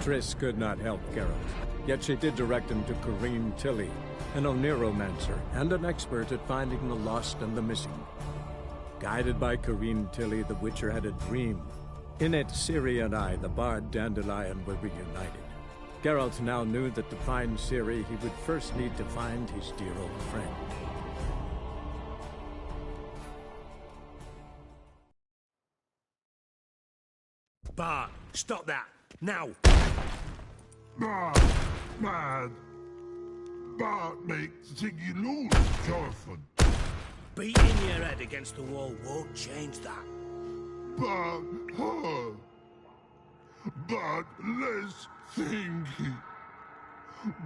Triss could not help Geralt, yet she did direct him to Corrine Tilly, an Oniromancer and an expert at finding the lost and the missing. Guided by Corrine Tilly, the Witcher had a dream. In it, Ciri and I, the bard Dandelion, were reunited. Geralt now knew that to find Ciri, he would first need to find his dear old friend. Bart, stop that! Now! Bart, mad. Bart makes Ziggy lose, Jorfun. Beating your head against the wall won't change that. Bart, hard. Bart, less thinky.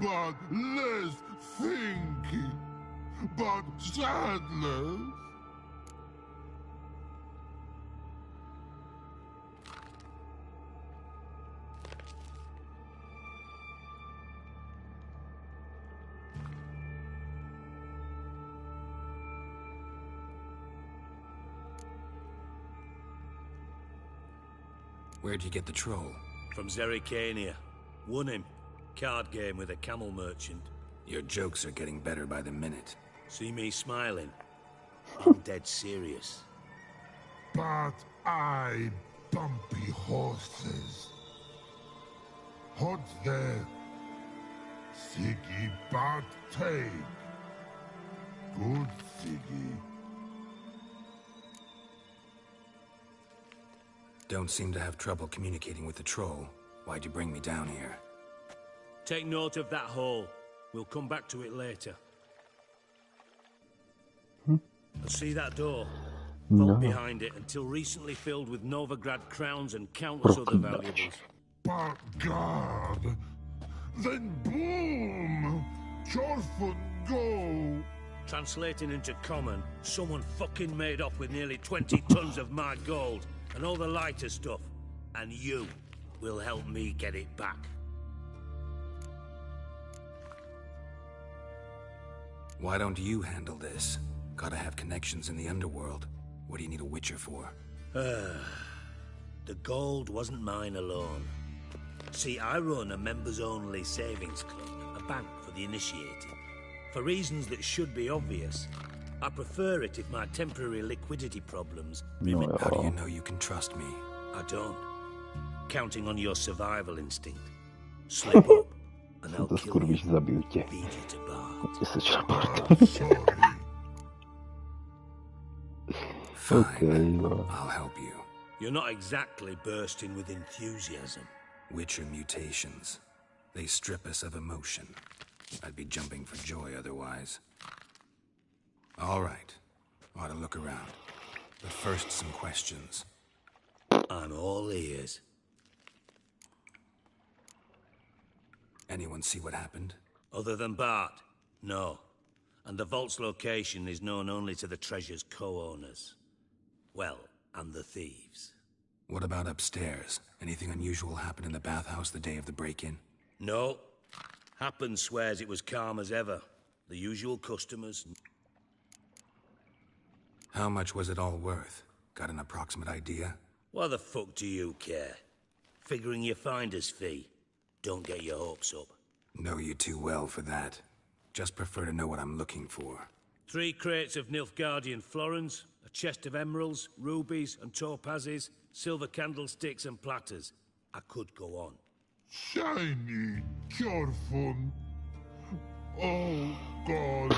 Bart, less thinky. Bart, sadness. Where'd you get the troll? From Zerrikania. Won him. Card game with a camel merchant. Your jokes are getting better by the minute. See me smiling? I'm dead serious. But I bumpy horses. What's there? Siggy Bart take. Good Siggy. Don't seem to have trouble communicating with the troll. Why'd you bring me down here? Take note of that hole. We'll come back to it later. See that door? Vault behind it, until recently filled with Novigrad crowns and countless other valuables. But God, then boom! Jorfun go! Translating into common, someone fucking made off with nearly 20 tons of my gold and all the lighter stuff, and you will help me get it back. Why don't you handle this? Gotta have connections in the underworld. What do you need a Witcher for? The gold wasn't mine alone. See, I run a members-only savings club, a bank for the initiated. For reasons that should be obvious, I prefer it if my temporary liquidity problems remain. How do you know you can trust me? I don't. Counting on your survival instinct. Slip up, and I'll kill you. Beat you to Bart. Fine, I'll help you. You're not exactly bursting with enthusiasm. Witcher mutations. They strip us of emotion. I'd be jumping for joy otherwise. All right. Ought to look around. But first, some questions. I'm all ears. Anyone see what happened? Other than Bart? No. And the vault's location is known only to the treasure's co-owners. Well, and the thieves. What about upstairs? Anything unusual happen in the bathhouse the day of the break-in? No. Happen swears it was calm as ever. The usual customers. How much was it all worth? Got an approximate idea? Why the fuck do you care? Figuring your finder's fee. Don't get your hopes up. Know you too well for that. Just prefer to know what I'm looking for. 3 crates of Nilfgaardian florins, a chest of emeralds, rubies and topazes, silver candlesticks and platters. I could go on. Shiny Jorfun. Oh, God.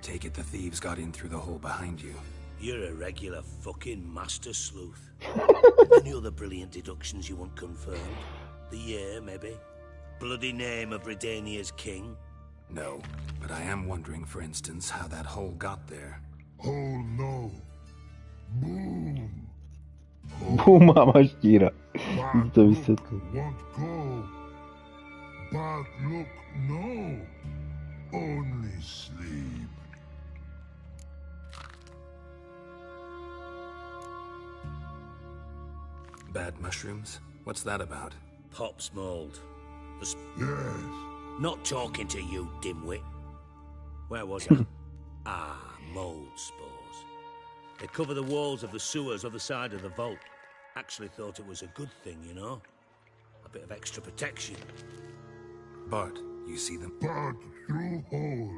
Take it the thieves got in through the hole behind you. You're a regular fucking master sleuth. Any other brilliant deductions you want confirmed? The year, maybe? Bloody name of Redania's king? No, but I am wondering, for instance, how that hole got there. Oh, no. Boom. Uma maștira. But look, won't go. But look, no. Only sleep. Bad mushrooms? What's that about? Pop's mold. Yes. Not talking to you, dimwit. Where was I? Mold spores. They cover the walls of the sewers other side of the vault. Actually thought it was a good thing, you know? A bit of extra protection. Bart, you see them? Part through hole.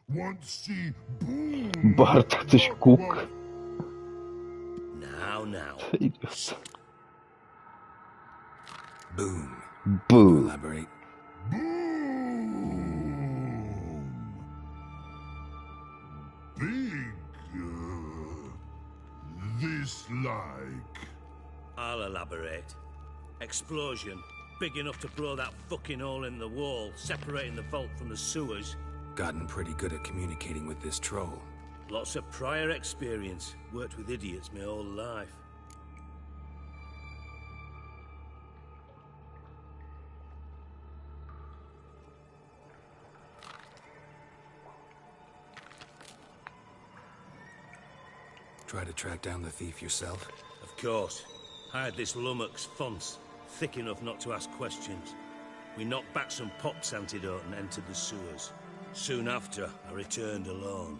Want see boom. Bart, chceš kuk? Now. Boom. Boom. Elaborate. Boom. Big. This like. I'll elaborate. Explosion. Big enough to blow that fucking hole in the wall, separating the vault from the sewers. Gotten pretty good at communicating with this troll. Lots of prior experience. Worked with idiots my whole life. Try to track down the thief yourself? Of course. I had this lummox, Fonce, thick enough not to ask questions. We knocked back some Pop's antidote and entered the sewers. Soon after, I returned alone.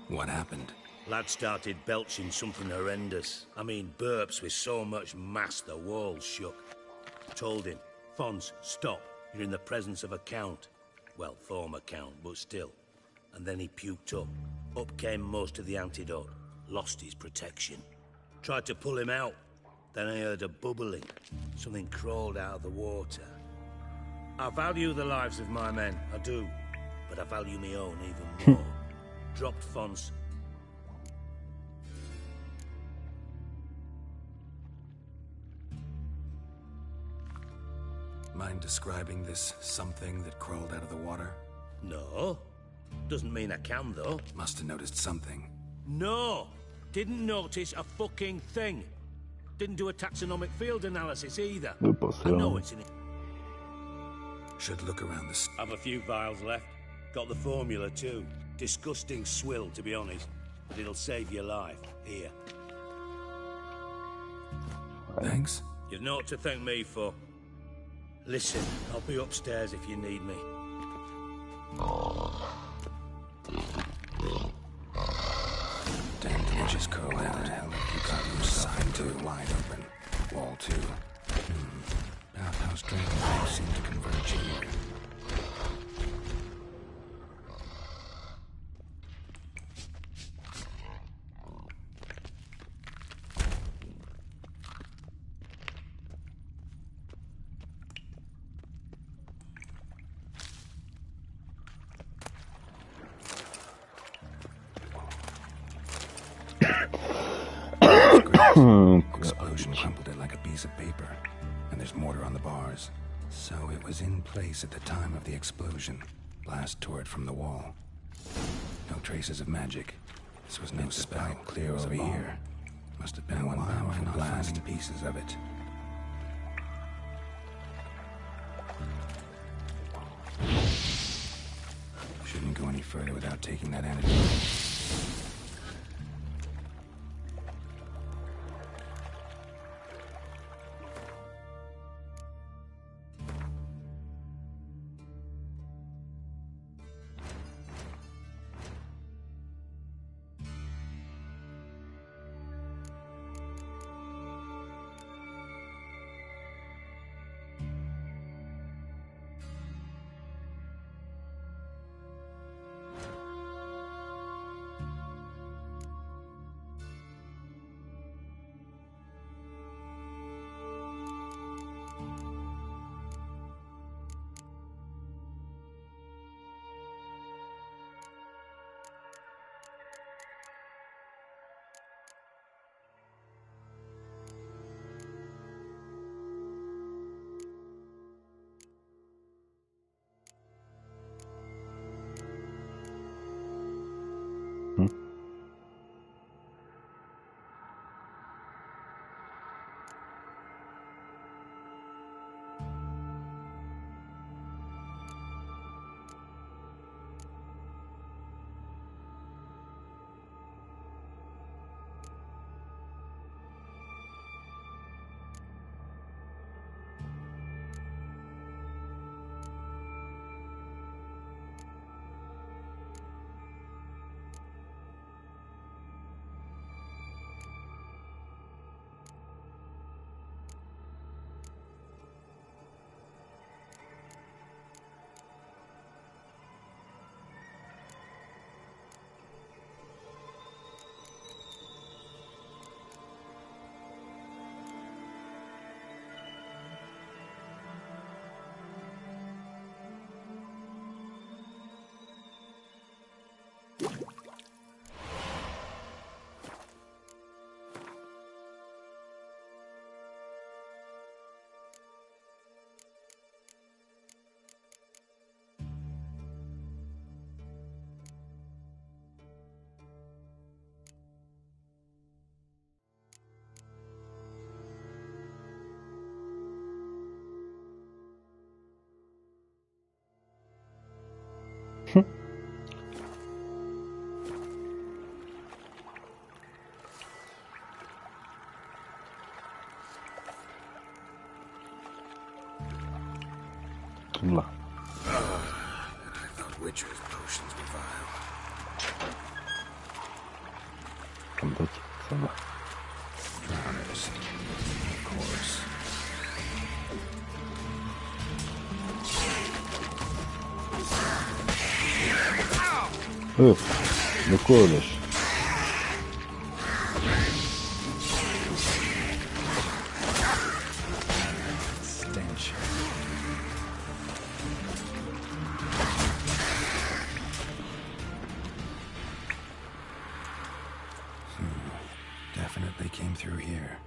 What happened? Lad started belching something horrendous. I mean, burps with so much mass the walls shook. Told him, Fonce, stop. You're in the presence of a count. Well, former count, but still. And then he puked up. Up came most of the antidote. Lost his protection. Tried to pull him out. Then I heard a bubbling. Something crawled out of the water. I value the lives of my men, I do. But I value my own even more. Dropped Fonce. Mind describing this something that crawled out of the water? No. Doesn't mean I can, though. Must have noticed something. No! Didn't notice a fucking thing. Didn't do a taxonomic field analysis either. I know it's in it. Should look around the... Have a few vials left. Got the formula too. Disgusting swill, to be honest. But it'll save your life. Here. Thanks. You've naught to thank me for. Listen, I'll be upstairs if you need me. Damn edges curl out. You got your side to it wide open. Wall too. Bathhouse drain pipes seem to converge here. Explosion crumpled it like a piece of paper, and there's mortar on the bars. So it was in place at the time of the explosion. Blast tore it from the wall. No traces of magic. This was no spell. Clear over here. Must have been one powerful blast. Pieces of it. Shouldn't go any further without taking that antidote. Zmla. I thought Witcher's potions were vile. Kompletice. Drowners, of course. No kłoniesz. Stench. Definitely came through here.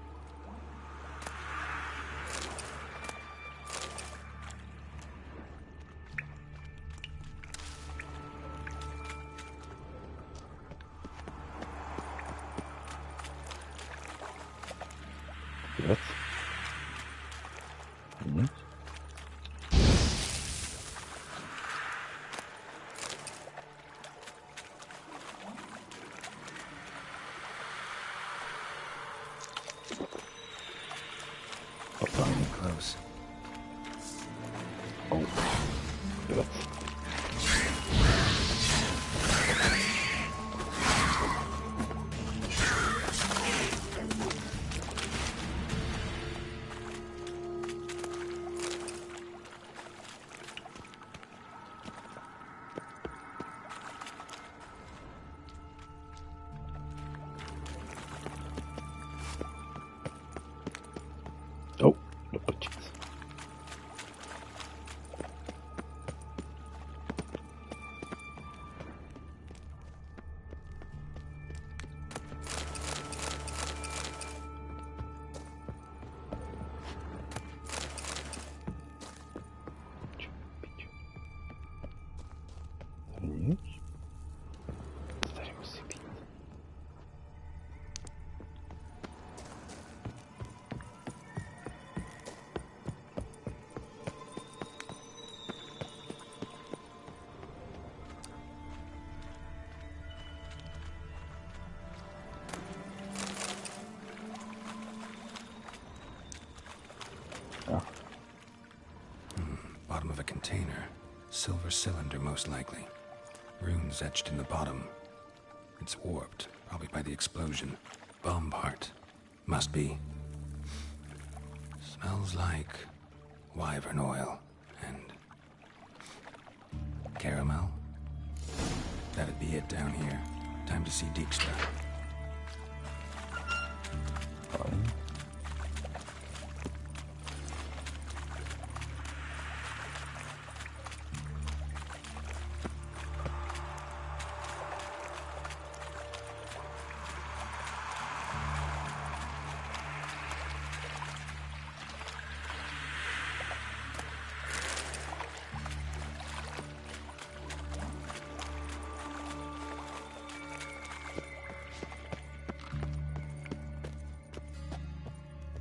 Yes. Mhm. Getting close. Oh. Yes. Oh, no pocisk. Nic. Tady musí být. Bottom of a container. Silver cylinder, most likely. Runes etched in the bottom. It's warped, probably by the explosion. Bomb part. Must be. Smells like wyvern oil and caramel. That'd be it down here. Time to see Dijkstra. Fajnie.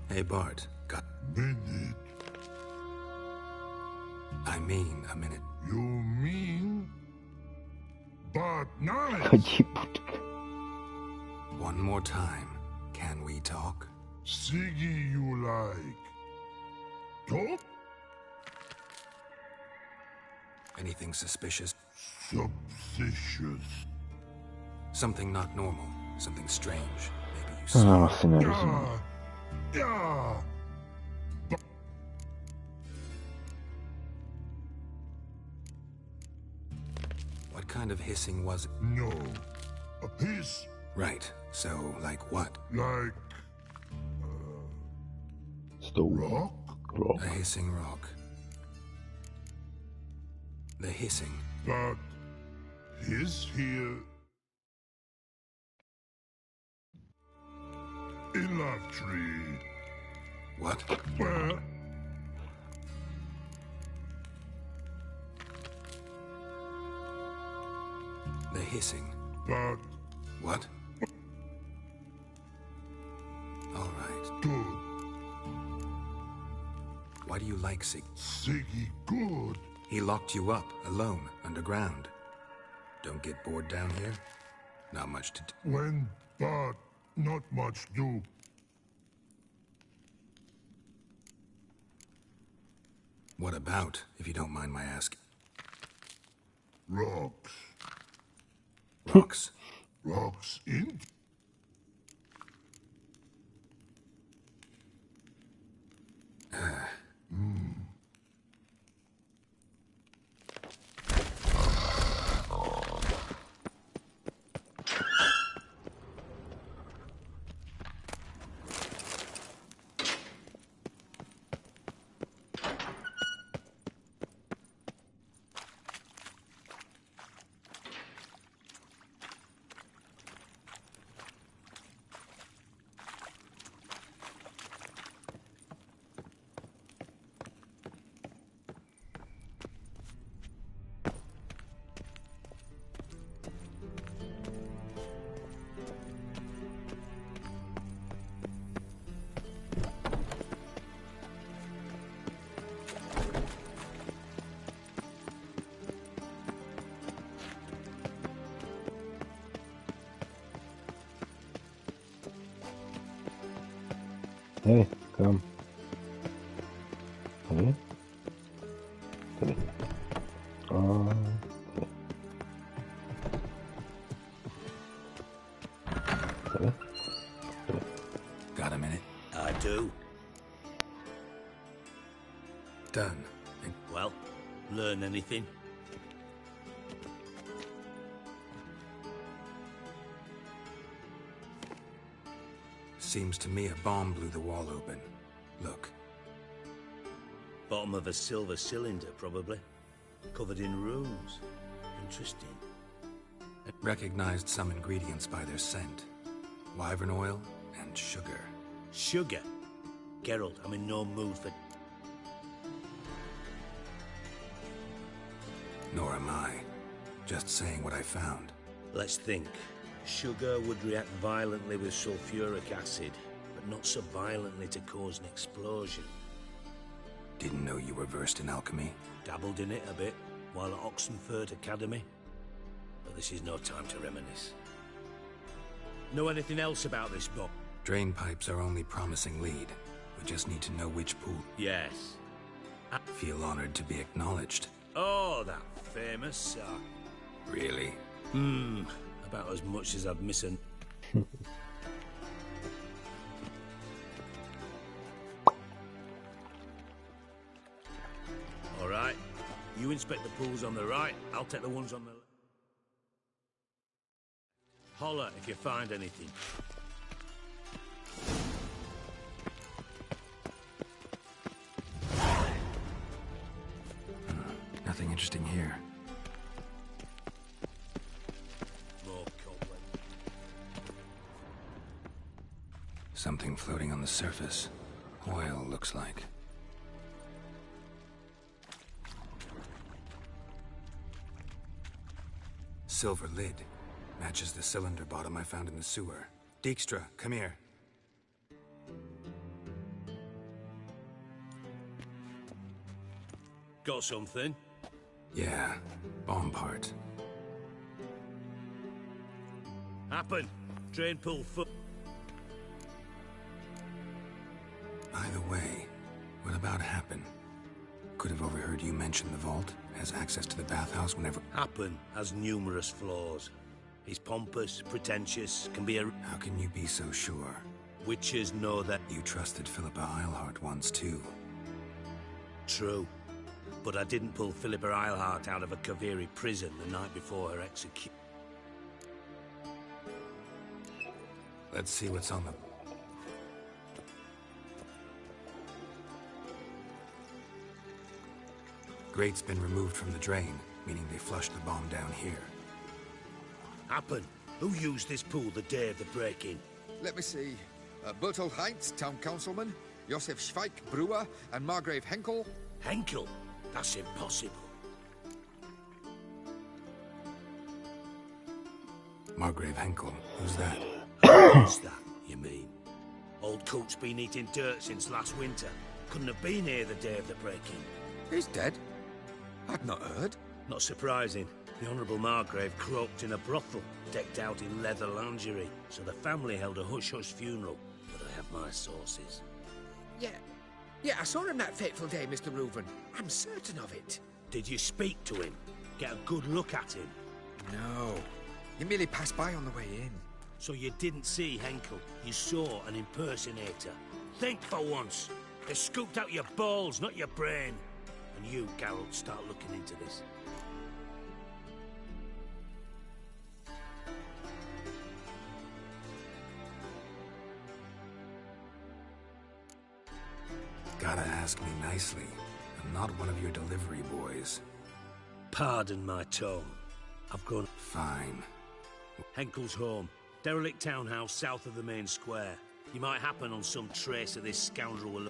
Hey, Bart. Got... Minute. I mean a minute. You mean? But nice. Chodí budka. One more time. Can we talk? Siggy you like. Talk? Anything suspicious? Subsistence. Something not normal. Something strange. Maybe you saw... No, asi nerozumím. Yeah. What kind of hissing was it? No. A hiss Right. So, like what? like Stone. rock? Rock. A hissing rock. The hissing. But his here in love tree. What? Well, The hissing. but What? All right. good. Why do you like Sig? Siggy good. He locked you up, alone, underground. Don't get bored down here? Not much to do. When but not much do. What about, if you don't mind my asking? Rocks. Rocks? Rocks in? Hey, come. Hey. Hey. Hey. Got a minute? I do. Done. Well, learn anything? Seems to me a bomb blew the wall open. Look. Bottom of a silver cylinder, probably. Covered in runes. Interesting. Recognized some ingredients by their scent. Wyvern oil and sugar. Sugar? Geralt, I'm in no mood for... Nor am I. Just saying what I found. Let's think. Sugar would react violently with sulfuric acid, but not so violently to cause an explosion. Didn't know you were versed in alchemy. Dabbled in it a bit while at Oxenford Academy. But this is no time to reminisce. Know anything else about this book? Drain pipes are only promising lead. We just need to know which pool. Yes. Feel honored to be acknowledged. Oh, that famous, Really? About as much as I'd miss an... All right. You inspect the pools on the right, I'll take the ones on the left. Holler if you find anything. Nothing interesting here. More cobweb. Something floating on the surface. Oil, looks like. Silver lid. Matches the cylinder bottom I found in the sewer. Dijkstra, come here. Got something? Yeah, bomb part. Happen. Drain pool foot. Either way, what about Happen? Could have overheard you mention the vault. Has access to the bathhouse whenever... Happen has numerous flaws. He's pompous, pretentious, can be a... How can you be so sure? Witches know that. You trusted Philippa Eilhart once, too. True. But I didn't pull Philippa Eilhart out of a Kaviri prison the night before her execution. Let's see what's on the... Grate's been removed from the drain, meaning they flushed the bomb down here. Happen. Who used this pool the day of the break-in? Let me see. Bertolt Heinz, town councilman, Josef Schweik, brewer, and Margrave Henkel. Henkel? That's impossible. Margrave Henkel, who's that? What's that, you mean? Old coot's been eating dirt since last winter. Couldn't have been here the day of the break-in. He's dead? I'd not heard. Not surprising. The Honourable Margrave croaked in a brothel, decked out in leather lingerie, so the family held a hush-hush funeral. But I have my sources. Yeah. Yeah, I saw him that fateful day, Mr. Reuven. I'm certain of it. Did you speak to him? Get a good look at him? No. He merely passed by on the way in. So you didn't see Henkel. You saw an impersonator. Think for once. They scooped out your balls, not your brain. And you, Geralt, start looking into this. Gotta ask me nicely. I'm not one of your delivery boys. Pardon my tone. I've gone... Fine. Henkel's home. Derelict townhouse south of the main square. You might happen on some trace of this scoundrel will...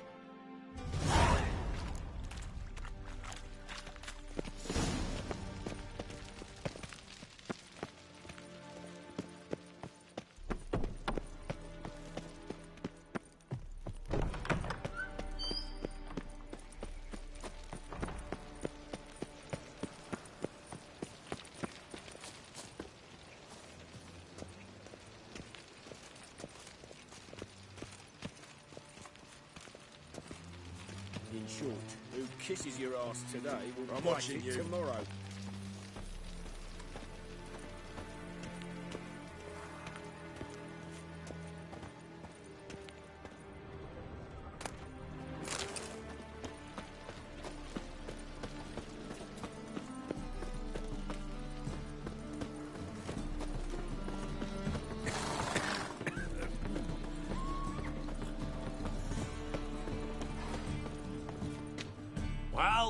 In short, who kisses your ass today will bite it tomorrow.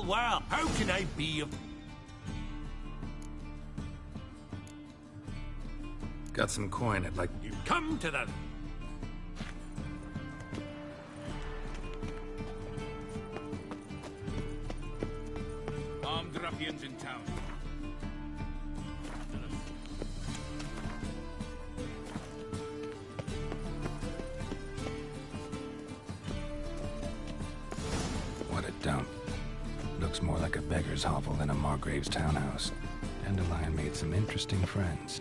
Well, how can I be of... Got some coin I'd like... You come to the... Armed ruffians in town. What a dump. Looks more like a beggar's hovel than a Margrave's townhouse. Dandelion made some interesting friends.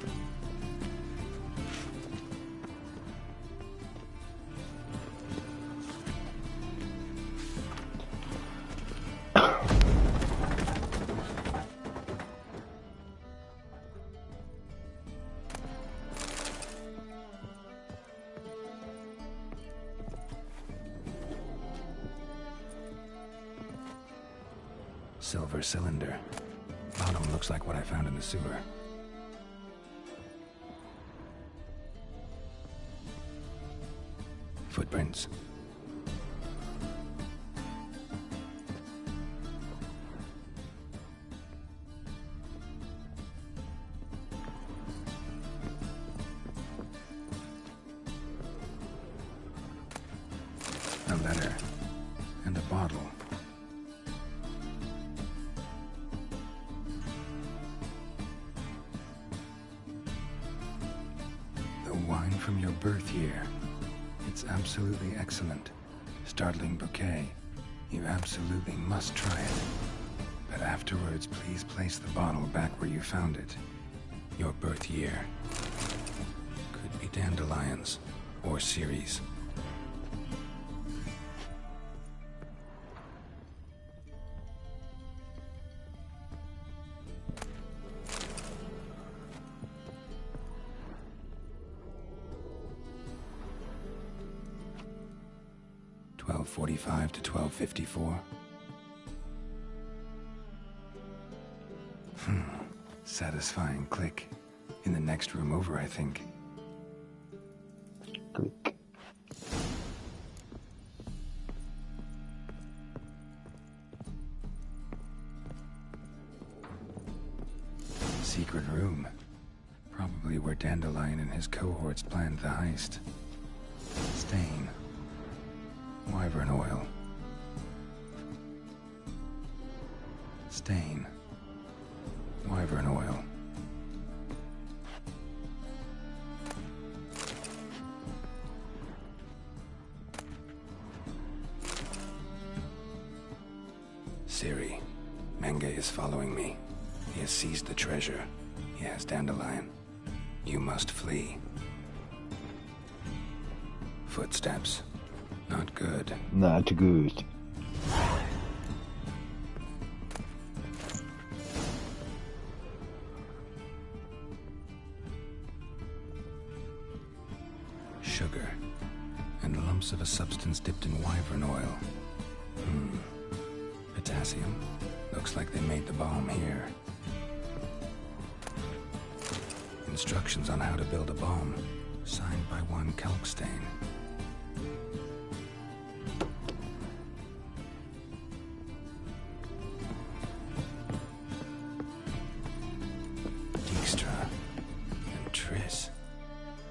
Silver cylinder. Bottom looks like what I found in the sewer. Footprints. A letter. And a bottle. Wine from your birth year. It's absolutely excellent. Startling bouquet. You absolutely must try it. But afterwards, please place the bottle back where you found it. Your birth year. Could be dandelions or Ceres. .45 to 12:54. Satisfying click. In the next room over, I think. Click. Secret room. Probably where Dandelion and his cohorts planned the heist. Stain. Wyvern oil. Stain. Wyvern oil. Ciri. Menge is following me. He has seized the treasure. He has Dandelion. You must flee. Footsteps. Not good. Not good. sugar, and lumps of a substance dipped in wyvern oil. Potassium. Looks like they made the bomb here. Instructions on how to build a bomb, signed by one Kalkstain. Dijkstra and Triss.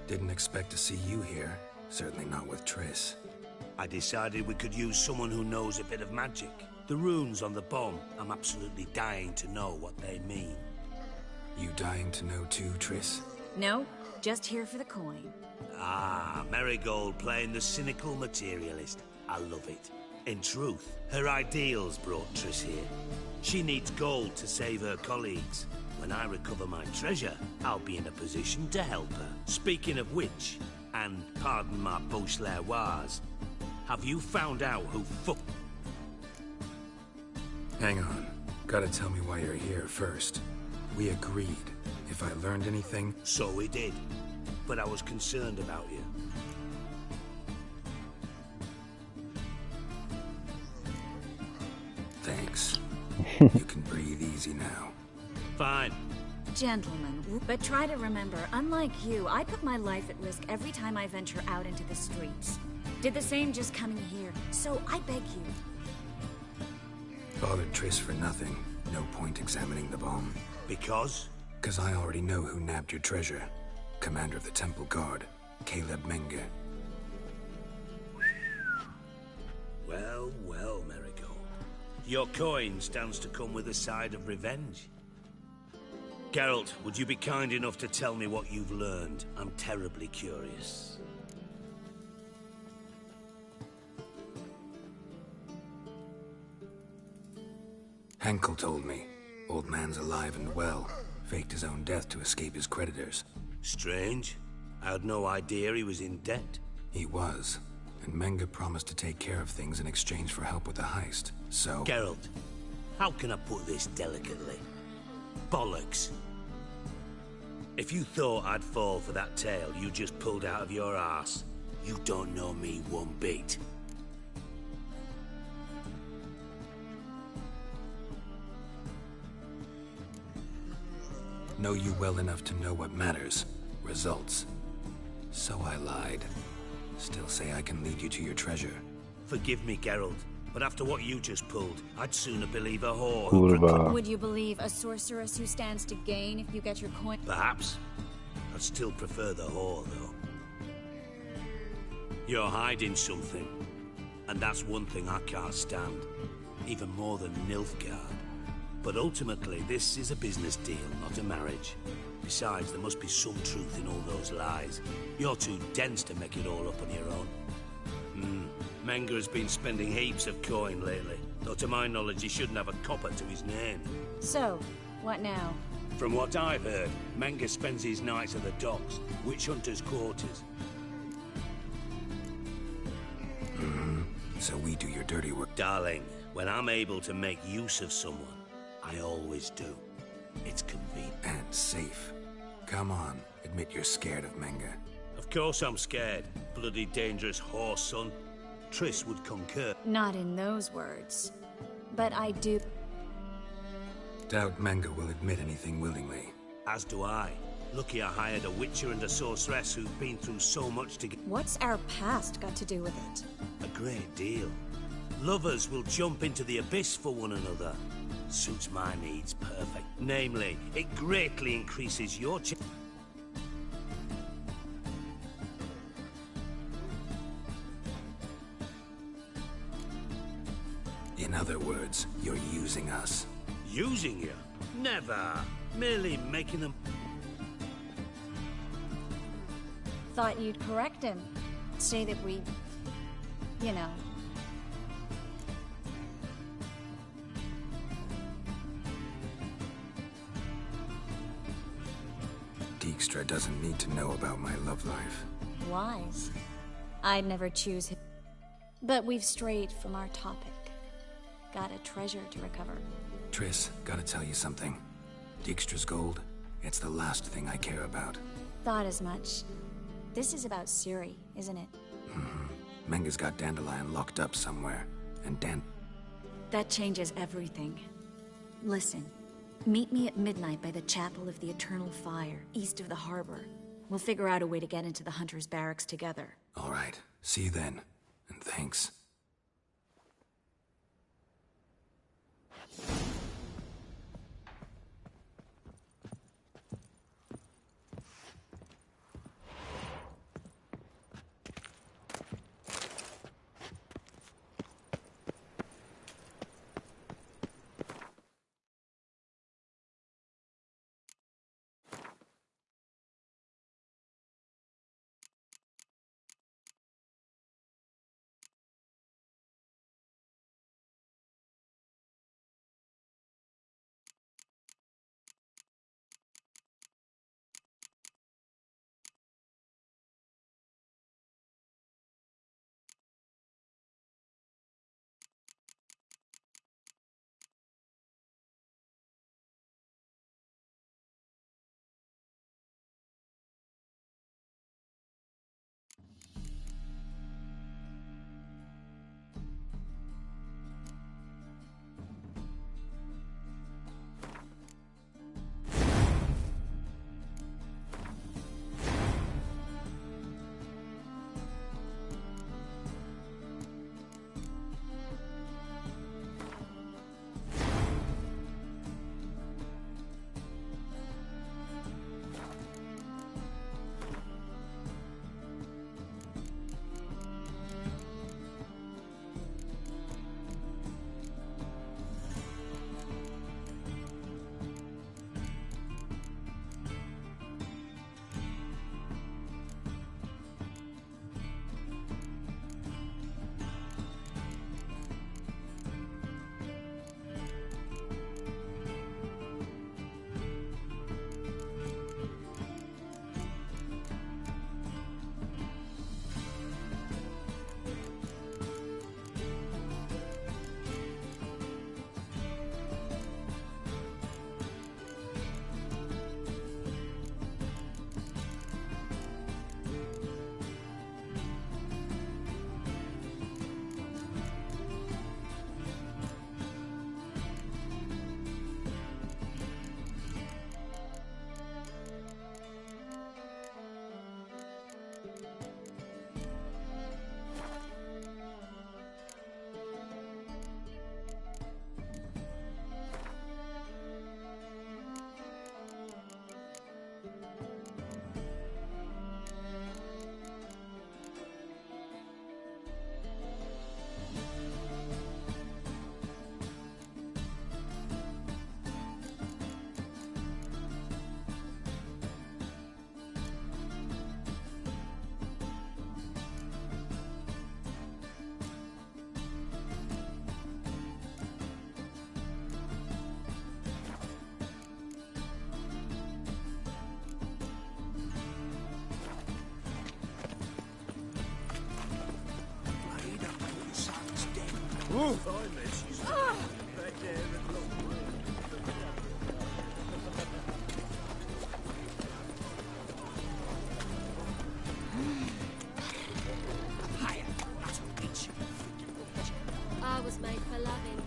Didn't expect to see you here. Certainly not with Triss. I decided we could use someone who knows a bit of magic. The runes on the bomb, I'm absolutely dying to know what they mean. You dying to know too, Triss? No, just here for the coin. Ah, Marigold playing the cynical materialist. I love it. In truth, her ideals brought Triss here. She needs gold to save her colleagues. When I recover my treasure, I'll be in a position to help her. Speaking of which, and pardon my Beauclervoise, have you found out who Hang on. Gotta tell me why you're here first. We agreed. If I learned anything... So we did. But I was concerned about you. Thanks. You can breathe easy now. Fine. Gentlemen, but try to remember, unlike you, I put my life at risk every time I venture out into the streets. Did the same just coming here, so I beg you. Bothered Triss for nothing. No point examining the bomb. Because? Because I already know who nabbed your treasure. Commander of the Temple Guard, Caleb Menge. Well, well, Marigold. Your coin stands to come with a side of revenge. Geralt, would you be kind enough to tell me what you've learned? I'm terribly curious. Henkel told me. Old man's alive and well. Faked his own death to escape his creditors. Strange. I had no idea he was in debt. He was. And Menge promised to take care of things in exchange for help with the heist. So... Geralt, how can I put this delicately? Bollocks. If you thought I'd fall for that tale you just pulled out of your arse, you don't know me one bit. Know you well enough to know what matters. Results. So I lied. Still say I can lead you to your treasure. Forgive me, Geralt, but after what you just pulled, I'd sooner believe a whore. Kurwa. Would you believe a sorceress who stands to gain if you get your coin? Perhaps. I'd still prefer the whore, though. You're hiding something, and that's one thing I can't stand. Even more than Nilfgaard. But ultimately, this is a business deal, not a marriage. Besides, there must be some truth in all those lies. You're too dense to make it all up on your own. Menge has been spending heaps of coin lately, though to my knowledge he shouldn't have a copper to his name. So, what now? From what I've heard, Menge spends his nights at the docks, witch hunters' quarters. So we do your dirty work. Darling, when I'm able to make use of someone, I always do. It's convenient. And safe. Come on, admit you're scared of Menge. Of course I'm scared. Bloody dangerous horse, son. Triss would concur. Not in those words. But I do... Doubt Menge will admit anything willingly. As do I. Lucky I hired a witcher and a sorceress who've been through so much to get... What's our past got to do with it? A great deal. Lovers will jump into the abyss for one another. Suits my needs perfect. Namely, it greatly increases your chance. In other words, you're using us. Using you? Never. Merely making them... Thought you'd correct him. Say that we... you know... Dijkstra doesn't need to know about my love life. Wise. I'd never choose him. But we've strayed from our topic. Got a treasure to recover. Triss, gotta tell you something. Dijkstra's gold, it's the last thing I care about. Thought as much. This is about Siri, isn't it? Menga's got Dandelion locked up somewhere, and That changes everything. Listen, meet me at midnight by the Chapel of the Eternal Fire, east of the harbor. We'll figure out a way to get into the Hunter's barracks together. All right. See you then. And thanks. I was made for loving.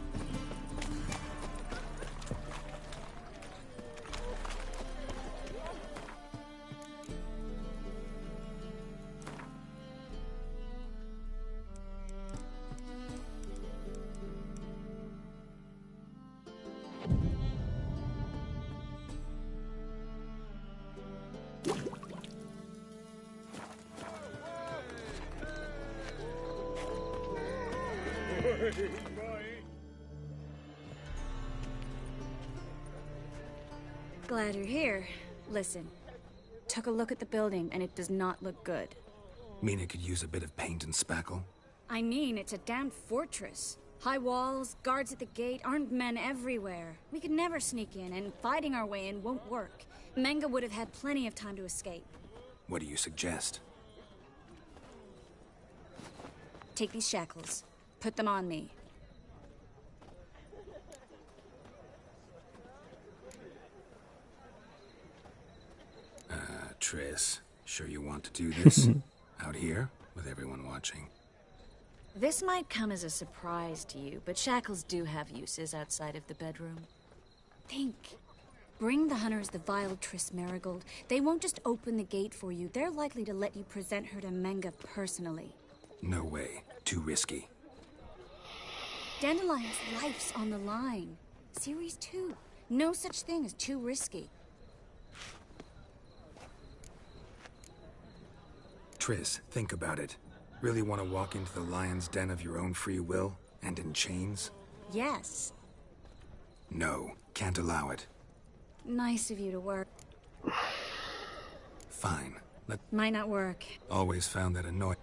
Glad you're here. Listen, took a look at the building and it does not look good. Mean it could use a bit of paint and spackle? I mean, it's a damn fortress. High walls, guards at the gate, armed men everywhere. We could never sneak in, and fighting our way in won't work. Menga would have had plenty of time to escape. What do you suggest? Take these shackles. Put them on me. Triss. Sure you want to do this? Out here, with everyone watching? This might come as a surprise to you, but shackles do have uses outside of the bedroom. Think. Bring the hunters the vile Triss Marigold. They won't just open the gate for you. They're likely to let you present her to Menga personally. No way. Too risky. Dandelion's life's on the line. Series 2. No such thing as too risky. Triss, think about it. Really want to walk into the lion's den of your own free will? And in chains? Yes. No, can't allow it. Nice of you to work. Fine. Might not work. Always found that annoying.